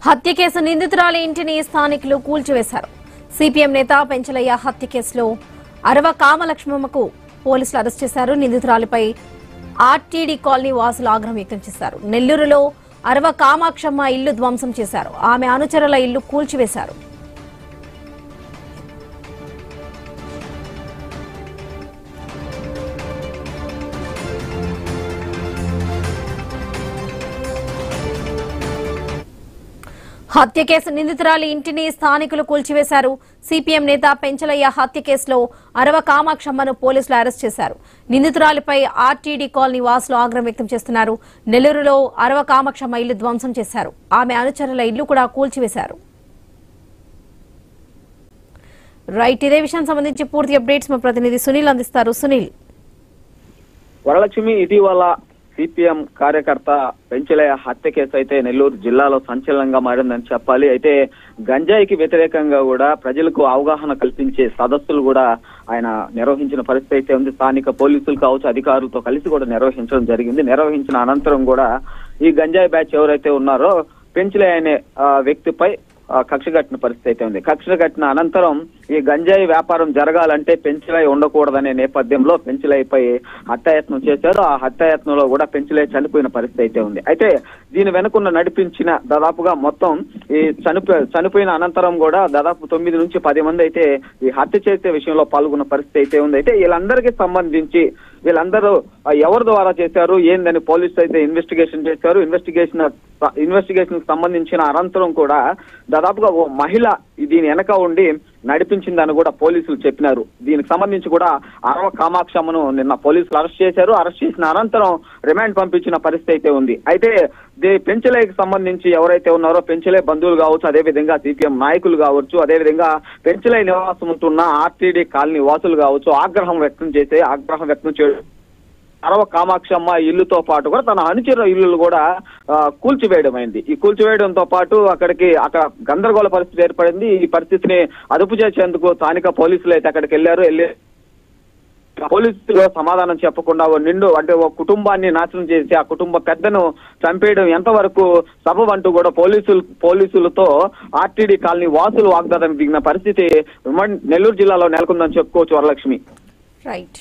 హత్య కేసు నిందితురాలి ఇంటిని స్థానికులు కూల్చివేశారు. సిపిఎం నేత పెంచలయ్య హత్య కేసులో అరవ కామలక్ష్మమ్మకు పోలీసులు అరెస్ట్ చేశారు. నిందితురాలిపై ఆర్టీడీ కాలనీ వాసులు ఆగ్రహం వ్యక్తం చేశారు. నెల్లూరులో అరవ కామాక్షమ్మ ఇల్లు ధ్వంసం చేశారు. ఆమె అనుచరుల ఇల్లు కూల్చివేశారు. హత్య కేసు నిందితురాలి ఇంటిని స్థానికులు కూల్చివేశారు. సిపిఎం నేత పెంచలయ్య హత్య కేసులో అరవ కామాక్షమ్మను పోలీసులు అరెస్ట్ చేశారు. నిందితురాలిపై ఆర్టీడీ కాలనీ వాసులు ఆగ్రహం వ్యక్తం చేస్తున్నారు. నెల్లూరులో అరవ కామాక్షమ్మ ఇల్లు ధ్వంసం చేశారు. ఆమె అనుచరుల ఇల్లు కూడా కూల్చివేశారు. రైట్, ఇదే విషయానికి సంబంధించి పూర్తి అప్డేట్స్ మా ప్రతినిధి సునీల్ అందిస్తారు. సునీల్. వరలక్ష్మి, ఇటీవల సిపిఎం కార్యకర్త పెంచలయ్య హత్య కేసు అయితే నెల్లూరు జిల్లాలో సంచలనంగా మారిందని చెప్పాలి. అయితే గంజాయికి వ్యతిరేకంగా కూడా ప్రజలకు అవగాహన కల్పించే సదస్సులు కూడా ఆయన నిర్వహించిన పరిస్థితి అయితే ఉంది. స్థానిక పోలీసులు కావచ్చు, అధికారులతో కలిసి కూడా నిర్వహించడం జరిగింది. నిర్వహించిన అనంతరం కూడా ఈ గంజాయి బ్యాచ్ ఎవరైతే ఉన్నారో పెంచలయ్య అనే వ్యక్తిపై కక్ష కట్టిన పరిస్థితి అయితే ఉంది. కక్ష కట్టిన అనంతరం ఈ గంజాయి వ్యాపారం జరగాలంటే పెంచలయ్య ఉండకూడదనే నేపథ్యంలో పెంచలయ్యపై హత్యాయత్నం చేశారు. ఆ హత్యాయత్నంలో కూడా పెంచలయ్య చనిపోయిన పరిస్థితి అయితే ఉంది. అయితే దీని వెనుకున్న నడిపించిన దాదాపుగా మొత్తం ఈ చనిపోయిన అనంతరం కూడా దాదాపు 9 నుంచి 10 మంది అయితే ఈ హత్య చేసే విషయంలో పాల్గొన్న పరిస్థితి అయితే ఉంది. అయితే వీళ్ళందరికీ సంబంధించి వీళ్ళందరూ ఎవరి ద్వారా చేశారు ఏందని పోలీసులు అయితే ఇన్వెస్టిగేషన్ చేశారు. ఇన్వెస్టిగేషన్ సంబంధించిన అనంతరం కూడా దాదాపుగా ఓ మహిళ దీని వెనక ఉండి నడిపించిందని కూడా పోలీసులు చెప్పినారు. దీనికి సంబంధించి కూడా అరవ కామాక్షమ్మను నిన్న పోలీసులు అరెస్ట్ చేశారు. అరెస్ట్ చేసిన అనంతరం రిమాండ్ పంపించిన పరిస్థితి అయితే ఉంది. అయితే పెంచలయ్యకి సంబంధించి ఎవరైతే ఉన్నారో పెంచలయ్య బంధువులు కావచ్చు, అదేవిధంగా సిపిఎం నాయకులు కావచ్చు, అదేవిధంగా పెంచలయ్య నివాసం ఉంటున్న ఆర్టీడీ కాలనీ వాసులు కావచ్చు ఆగ్రహం వ్యక్తం చేయడం అరవ కామాక్షమ్మ ఇల్లుతో పాటు కూడా తన అనుచరుల ఇల్లులు కూడా కూల్చివేయడమైంది. ఈ కూల్చివేయడంతో పాటు అక్కడ గందరగోళ పరిస్థితి ఏర్పడింది. ఈ పరిస్థితిని అదుపు చేసేందుకు స్థానిక పోలీసులు అయితే అక్కడికి వెళ్ళారు. పోలీసులు సమాధానం చెప్పకుండా ఓ కుటుంబాన్ని నాశనం చేసి ఆ కుటుంబ పెద్దను చంపేయడం ఎంతవరకు సబబు అంటూ కూడా పోలీసులతో ఆర్టీడీ కాలనీ వాసులు వాగ్దానం దిగిన పరిస్థితి నెల్లూరు జిల్లాలో నెలకొందని చెప్పుకోవచ్చు. వరలక్ష్మి. రైట్.